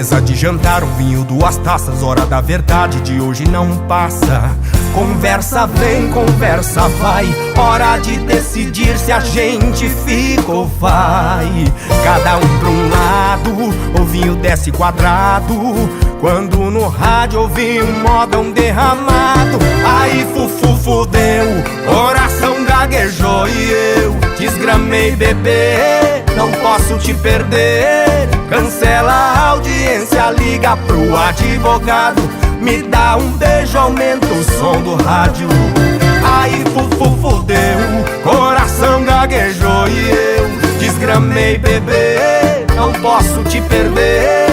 mesa de jantar, um vinho, 2 taças. Hora da verdade de hoje não passa. Conversa vem, conversa vai. Hora de decidir se a gente fica ou vai. Cada um pra um lado, o vinho desce quadrado. Quando no rádio ouvi um modão derramado. Aí fufu fudeu, coração gaguejou e eu desgramei, bebê, não posso te perder. Cancela a audiência, liga pro advogado. Me dá um beijo, aumenta o som do rádio. Aí fufu fudeu, coração gaguejou e eu desgramei, bebê, não posso te perder.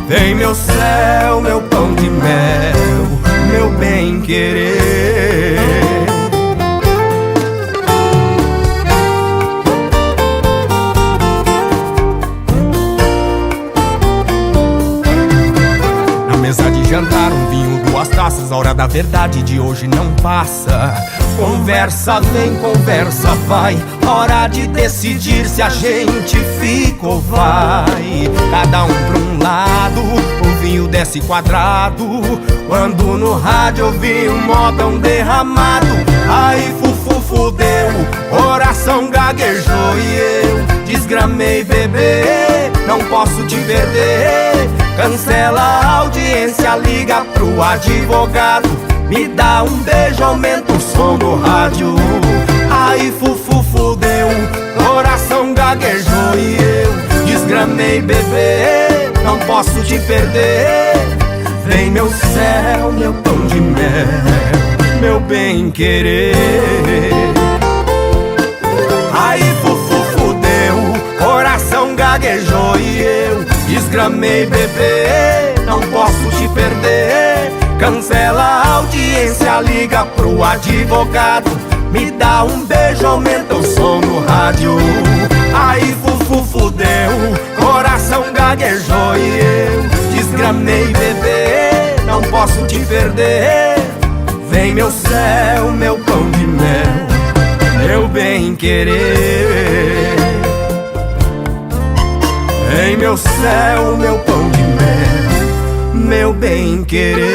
Vem meu céu, meu pão de mel, meu bem querer. Na mesa de jantar, um vinho, 2 taças. A hora da verdade de hoje não passa. Conversa vem, conversa vai. Hora de decidir se a gente fica ou vai. Cada um pra um lado, o vinho desce quadrado. Quando no rádio ouvi um modão derramado. Aí fufu fudeu, coração gaguejou e eu desgramei, bebê, não posso te perder. Cancela a audiência, liga pro advogado. Me dá um beijo, aumenta o som do rádio. Aí fufu fudeu, coração gaguejou e eu desgramei, bebê, não posso te perder. Vem meu céu, meu pão de mel, meu bem querer. Aí fufu fudeu, coração gaguejou e eu desgramei, bebê, não posso te perder. Cancela a audiência, liga pro advogado. Me dá um beijo, aumenta o som do rádio. Aí fufu fudeu, coração gaguejou e eu desgramei, bebê, não posso te perder. Vem meu céu, meu pão de mel, meu bem querer. Vem meu céu, meu pão de mel, meu bem querer.